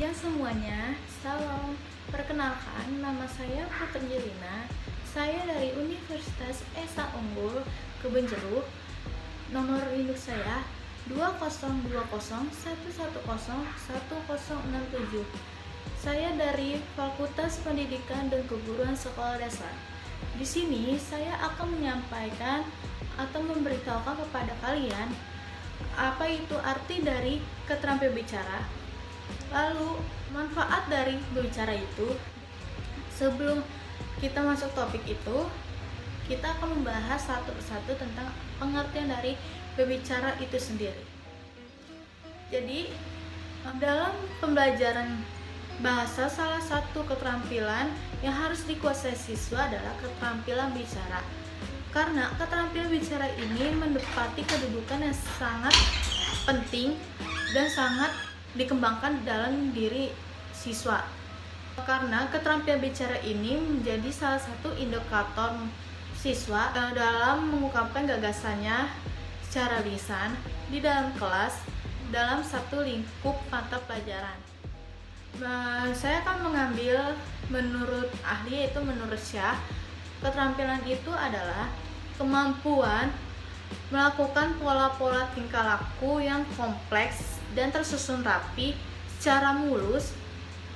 Ya semuanya, salam. Perkenalkan, nama saya Putri Jelina. Saya dari Universitas Esa Unggul, Kebun Jeruk. Nomor induk saya 20201101101067. Saya dari Fakultas Pendidikan dan Keguruan Sekolah Dasar. Di sini saya akan menyampaikan atau memberitahukan kepada kalian apa itu arti dari keterampilan bicara. Lalu, manfaat dari berbicara itu. Sebelum kita masuk topik itu, kita akan membahas satu persatu tentang pengertian dari berbicara itu sendiri. Jadi, dalam pembelajaran bahasa, salah satu keterampilan yang harus dikuasai siswa adalah keterampilan bicara. Karena keterampilan bicara ini menempati kedudukan yang sangat penting dan sangat dikembangkan dalam diri siswa. Karena keterampilan bicara ini menjadi salah satu indikator siswa dalam mengungkapkan gagasannya secara lisan di dalam kelas dalam satu lingkup mata pelajaran. Saya akan mengambil menurut ahli, yaitu menurut Syah, keterampilan itu adalah kemampuan melakukan pola-pola tingkah laku yang kompleks dan tersusun rapi secara mulus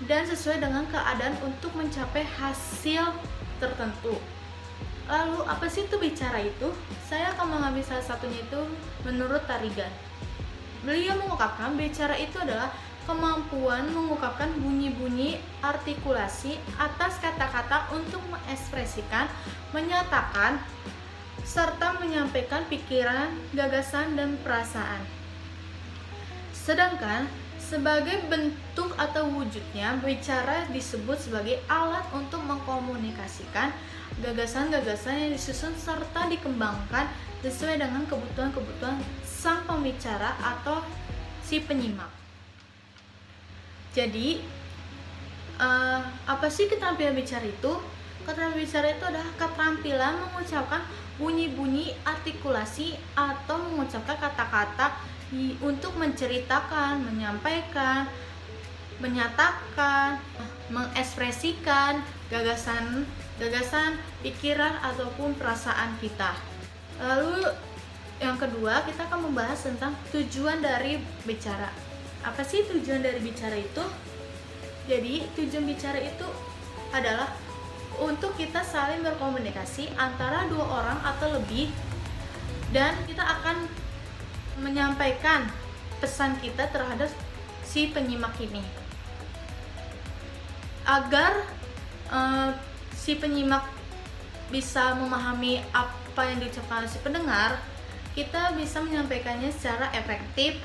dan sesuai dengan keadaan untuk mencapai hasil tertentu. Lalu apa sih itu bicara itu? Saya akan mengambil salah satunya itu menurut Tarigan. Beliau mengungkapkan bicara itu adalah kemampuan mengungkapkan bunyi-bunyi artikulasi atas kata-kata untuk mengekspresikan, menyatakan, serta menyampaikan pikiran, gagasan, dan perasaan. Sedangkan sebagai bentuk atau wujudnya, bicara disebut sebagai alat untuk mengkomunikasikan gagasan-gagasan yang disusun serta dikembangkan sesuai dengan kebutuhan-kebutuhan sang pembicara atau si penyimak. Jadi, apa sih keterampilan bicara itu? Keterampilan bicara itu adalah keterampilan mengucapkan bunyi-bunyi artikulasi atau mengucapkan kata-kata untuk menceritakan, menyampaikan, menyatakan, mengekspresikan gagasan, pikiran ataupun perasaan kita. Lalu yang kedua, kita akan membahas tentang tujuan dari bicara. Apa sih tujuan dari bicara itu? Jadi, tujuan bicara itu adalah untuk kita saling berkomunikasi antara dua orang atau lebih, dan kita akan menyampaikan pesan kita terhadap si penyimak ini agar si penyimak bisa memahami apa yang diucapkan oleh si pendengar. Kita bisa menyampaikannya secara efektif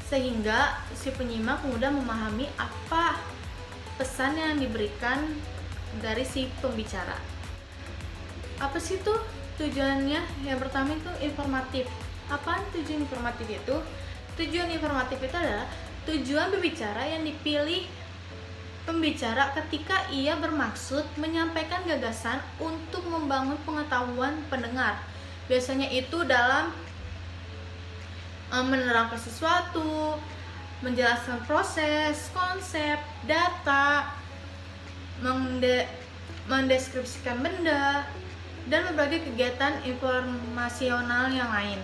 sehingga si penyimak mudah memahami apa pesan yang diberikan dari si pembicara. Apa sih tuh tujuannya? Yang pertama itu informatif. Apa tujuan informatif itu? Tujuan informatif itu adalah tujuan berbicara yang dipilih pembicara ketika ia bermaksud menyampaikan gagasan untuk membangun pengetahuan pendengar. Biasanya itu dalam menerangkan sesuatu, menjelaskan proses, konsep, data, mendeskripsikan benda, dan berbagai kegiatan informasional yang lain.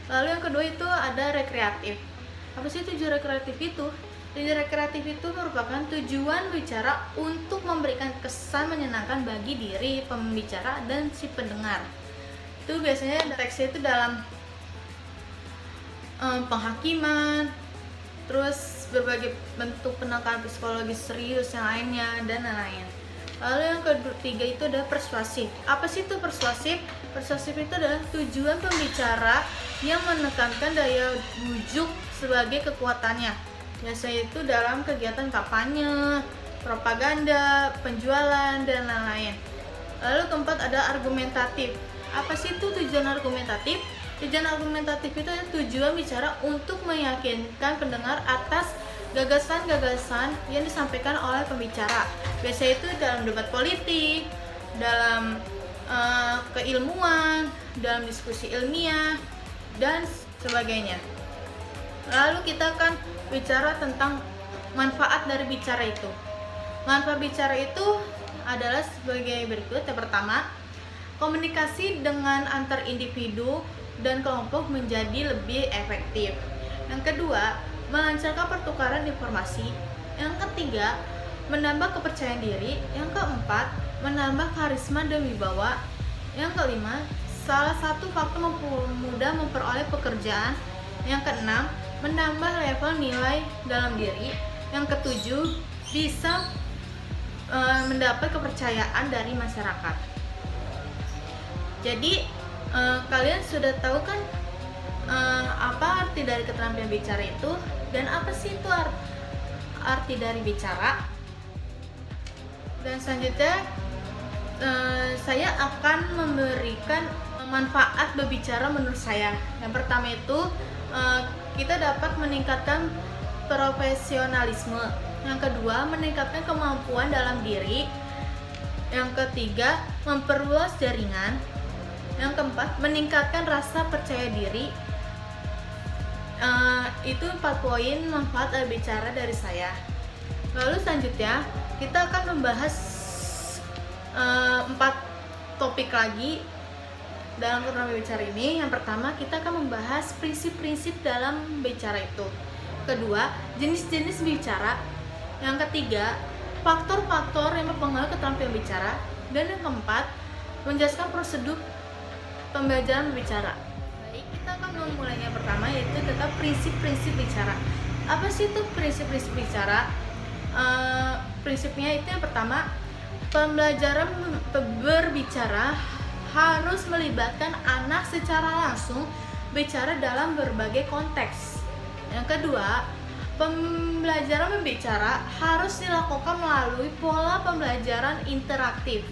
Lalu yang kedua itu ada rekreatif. Apa sih tujuan rekreatif itu? Tujuan rekreatif itu merupakan tujuan bicara untuk memberikan kesan menyenangkan bagi diri pembicara dan si pendengar. Itu biasanya teksnya itu dalam penghakiman, terus berbagai bentuk penekanan psikologis serius yang lainnya, dan lain-lain. Lalu yang ketiga itu adalah persuasif. Apa sih itu persuasif? Persuasif itu adalah tujuan pembicara yang menekankan daya bujuk sebagai kekuatannya. Biasanya itu dalam kegiatan kampanye, propaganda, penjualan, dan lain-lain. Lalu keempat ada argumentatif. Apa sih itu tujuan argumentatif? Tujuan argumentatif itu adalah tujuan bicara untuk meyakinkan pendengar atas gagasan-gagasan yang disampaikan oleh pembicara. Biasanya itu dalam debat politik, dalam keilmuan, dalam diskusi ilmiah, dan sebagainya. Lalu kita akan bicara tentang manfaat dari bicara itu. Manfaat bicara itu adalah sebagai berikut. Yang pertama, komunikasi dengan antar individu dan kelompok menjadi lebih efektif. Yang kedua, melancarkan pertukaran informasi. Yang ketiga, menambah kepercayaan diri. Yang keempat, menambah karisma dan wibawa. Yang kelima, salah satu faktor mempermudah memperoleh pekerjaan. Yang keenam, menambah level nilai dalam diri. Yang ketujuh, bisa mendapat kepercayaan dari masyarakat. Jadi kalian sudah tahu kan apa arti dari keterampilan bicara itu, dan apa sih itu arti dari bicara. Dan selanjutnya saya akan memberikan manfaat berbicara menurut saya. Yang pertama itu kita dapat meningkatkan profesionalisme. Yang kedua, meningkatkan kemampuan dalam diri. Yang ketiga, memperluas jaringan. Yang keempat, meningkatkan rasa percaya diri. Itu 4 poin manfaat bicara dari saya. Lalu selanjutnya kita akan membahas 4 topik lagi dalam keterampilan bicara ini. Yang pertama, kita akan membahas prinsip-prinsip dalam bicara itu. Kedua, jenis-jenis bicara. Yang ketiga, faktor-faktor yang mempengaruhi keterampilan bicara. Dan yang keempat, menjelaskan prosedur pembelajaran berbicara. Baik, kita akan memulainya. Pertama yaitu tentang prinsip-prinsip bicara. Apa sih itu prinsip-prinsip bicara? Prinsipnya itu yang pertama, pembelajaran berbicara harus melibatkan anak secara langsung bicara dalam berbagai konteks. Yang kedua, pembelajaran berbicara harus dilakukan melalui pola pembelajaran interaktif.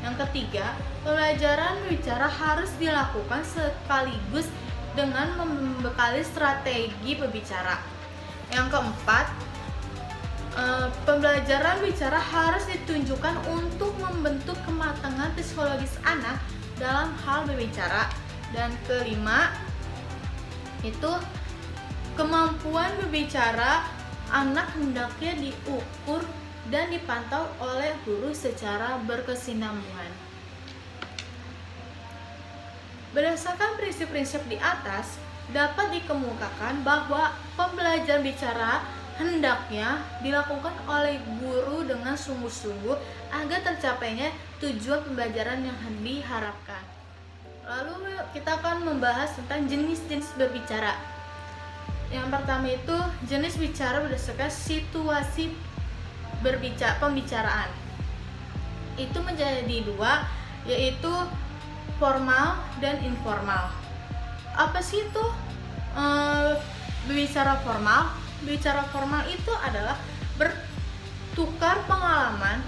Yang ketiga, pembelajaran berbicara harus dilakukan sekaligus dengan membekali strategi berbicara. Yang keempat, pembelajaran bicara harus ditunjukkan untuk membentuk kematangan psikologis anak dalam hal berbicara. Dan kelima, itu kemampuan berbicara anak hendaknya diukur dan dipantau oleh guru secara berkesinambungan. Berdasarkan prinsip-prinsip di atas, dapat dikemukakan bahwa pembelajaran bicara hendaknya dilakukan oleh guru dengan sungguh-sungguh agar tercapainya tujuan pembelajaran yang diharapkan. Lalu kita akan membahas tentang jenis-jenis berbicara. Yang pertama itu jenis bicara berdasarkan situasi pembicaraan. Itu menjadi 2, yaitu formal dan informal. Apa sih itu berbicara formal? Bicara formal itu adalah bertukar pengalaman,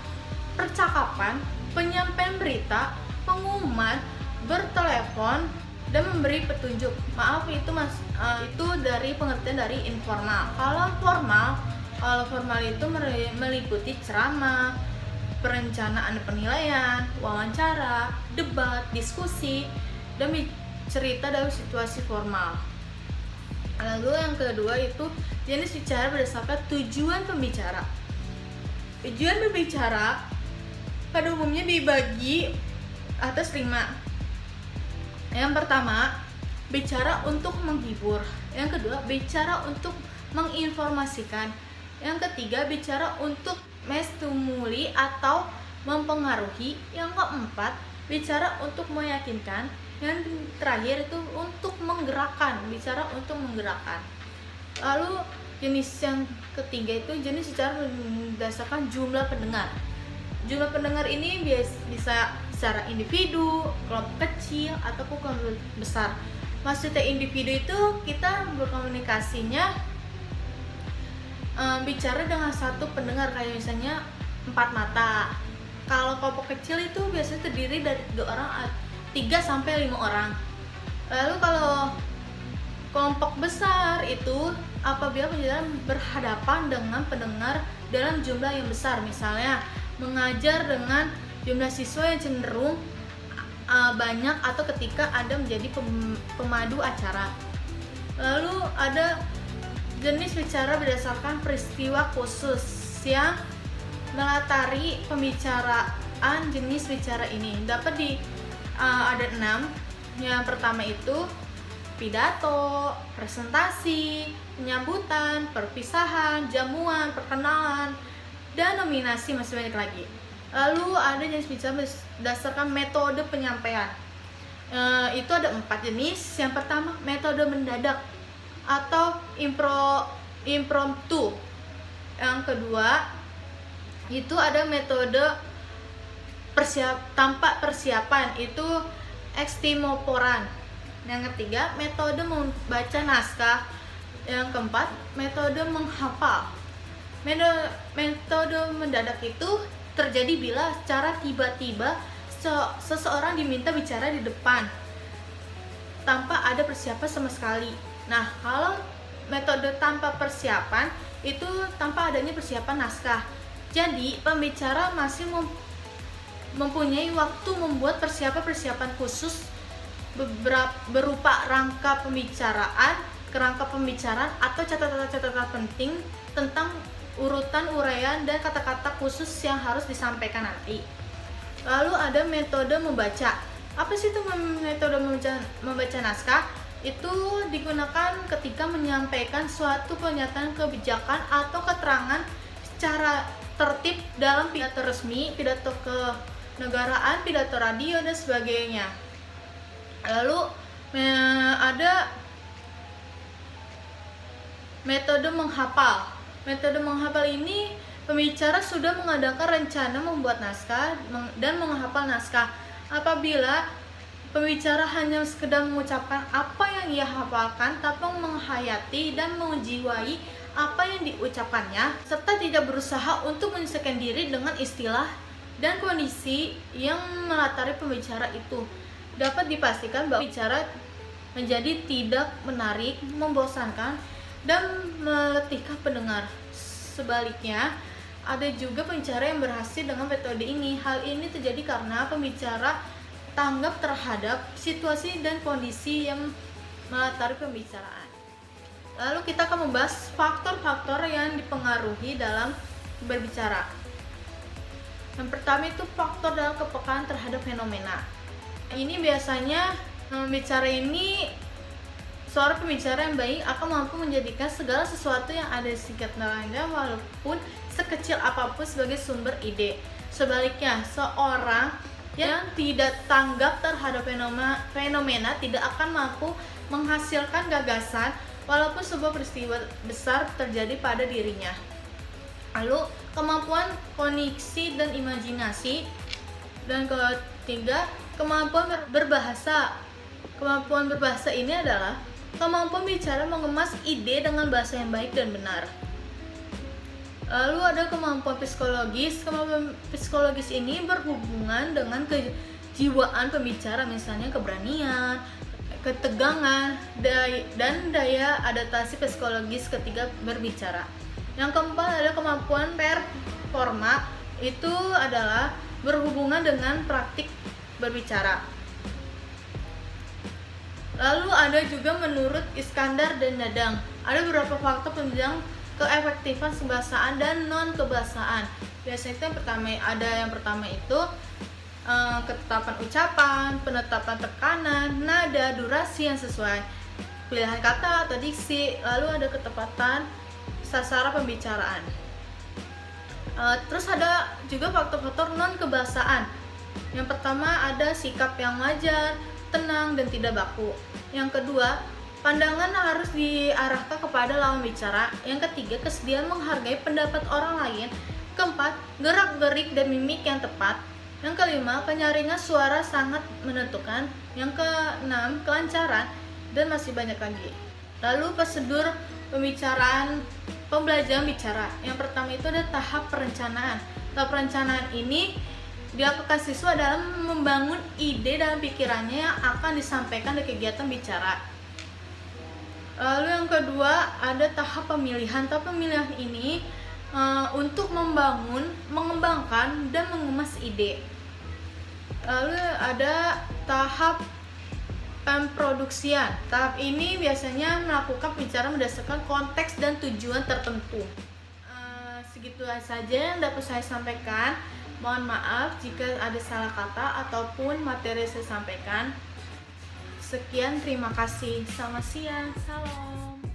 percakapan, penyampaian berita, pengumuman, bertelepon, dan memberi petunjuk. Maaf, itu dari pengertian dari informal. Kalau formal itu meliputi ceramah, perencanaan penilaian, wawancara, debat, diskusi, dan cerita dalam situasi formal. Lalu yang kedua itu jenis bicara berdasarkan tujuan pembicara. Tujuan berbicara pada umumnya dibagi atas 5. Yang pertama, bicara untuk menghibur. Yang kedua, bicara untuk menginformasikan. Yang ketiga, bicara untuk menstimuli atau mempengaruhi. Yang keempat, bicara untuk meyakinkan. Yang terakhir itu untuk menggerakkan, bicara untuk menggerakkan. Lalu jenis yang ketiga itu jenis bicara berdasarkan jumlah pendengar. Jumlah pendengar ini bisa secara individu, kelompok kecil, ataupun kelompok besar. Maksudnya individu itu kita berkomunikasinya bicara dengan satu pendengar, kayak misalnya 4 mata. Kalau kelompok kecil itu biasanya terdiri dari 2 orang, 3 sampai 5 orang. Lalu kalau kelompok besar itu apabila pembelajaran berhadapan dengan pendengar dalam jumlah yang besar, misalnya mengajar dengan jumlah siswa yang cenderung banyak, atau ketika Anda menjadi pemadu acara. Lalu ada jenis bicara berdasarkan peristiwa khusus yang melatari pembicaraan jenis bicara ini. Ada 6. Yang pertama itu pidato, presentasi, penyambutan, perpisahan, jamuan, perkenalan, dan nominasi, masih banyak lagi. Lalu ada jenis bicara berdasarkan metode penyampaian. Itu ada 4 jenis. Yang pertama metode mendadak atau impromptu. Yang kedua itu ada metode tanpa persiapan, itu extempore. Yang ketiga metode membaca naskah. Yang keempat metode menghafal. Metode mendadak itu terjadi bila secara tiba-tiba seseorang diminta bicara di depan tanpa ada persiapan sama sekali. Nah, kalau metode tanpa persiapan itu tanpa adanya persiapan naskah. Jadi pembicara masih mempunyai waktu membuat persiapan khusus berupa kerangka pembicaraan atau catatan-catatan penting tentang urutan uraian dan kata-kata khusus yang harus disampaikan nanti. Lalu ada metode membaca. Apa sih itu metode membaca naskah? Itu digunakan ketika menyampaikan suatu pernyataan kebijakan atau keterangan secara tertib dalam pidato resmi, pidato kenegaraan, pidato radio, dan sebagainya. Lalu ada metode menghafal. Metode menghafal ini pembicara sudah mengadakan rencana membuat naskah dan menghafal naskah. Apabila pembicara hanya sekedar mengucapkan apa yang ia hafalkan tanpa menghayati dan menjiwai apa yang diucapkannya, serta tidak berusaha untuk menyesuaikan diri dengan istilah dan kondisi yang melatari pembicara itu, dapat dipastikan bahwa bicara menjadi tidak menarik, membosankan, dan meletihkan pendengar. Sebaliknya, ada juga pembicara yang berhasil dengan metode ini. Hal ini terjadi karena pembicara tanggap terhadap situasi dan kondisi yang melatari pembicaraan. Lalu kita akan membahas faktor-faktor yang dipengaruhi dalam berbicara. Yang pertama itu faktor dalam kepekaan terhadap fenomena. Ini biasanya suara pembicara yang baik akan mampu menjadikan segala sesuatu yang ada di sekitarnya walaupun sekecil apapun sebagai sumber ide. Sebaliknya, seorang yang tidak tanggap terhadap fenomena tidak akan mampu menghasilkan gagasan walaupun sebuah peristiwa besar terjadi pada dirinya. Lalu kemampuan kognisi dan imajinasi. Dan ketiga, kemampuan berbahasa. Kemampuan berbahasa ini adalah kemampuan bicara mengemas ide dengan bahasa yang baik dan benar. Lalu ada kemampuan psikologis. Kemampuan psikologis ini berhubungan dengan kejiwaan pembicara, misalnya keberanian, ketegangan, dan daya adaptasi psikologis ketika berbicara. Yang keempat ada kemampuan performa. Itu adalah berhubungan dengan praktik berbicara. Lalu ada juga menurut Iskandar dan Dadang, ada beberapa faktor penunjang keefektifan kebahasaan dan non kebahasaan. Biasanya itu yang pertama itu ketetapan ucapan, penetapan tekanan, nada, durasi yang sesuai, pilihan kata atau diksi. Lalu ada ketepatan sasaran pembicaraan. Terus ada juga faktor-faktor non kebahasaan. Yang pertama ada sikap yang wajar, tenang, dan tidak baku. Yang kedua, pandangan harus diarahkan kepada lawan bicara. Yang ketiga, kesediaan menghargai pendapat orang lain. Keempat, gerak-gerik dan mimik yang tepat. Yang kelima, penyaringan suara sangat menentukan. Yang keenam, kelancaran, dan masih banyak lagi. Lalu prosedur pembelajaran bicara. Yang pertama itu ada tahap perencanaan. Tahap perencanaan ini dilakukan siswa dalam membangun ide dalam pikirannya yang akan disampaikan di kegiatan bicara. Lalu yang kedua ada tahap pemilihan. Tahap pemilihan ini untuk mengembangkan dan mengemas ide. Lalu ada tahap Pemproduksian. Tahap ini biasanya melakukan pembicaraan berdasarkan konteks dan tujuan tertentu. Segitu saja yang dapat saya sampaikan. Mohon maaf jika ada salah kata ataupun materi yang saya sampaikan. Sekian, terima kasih. Selamat siang. Salam.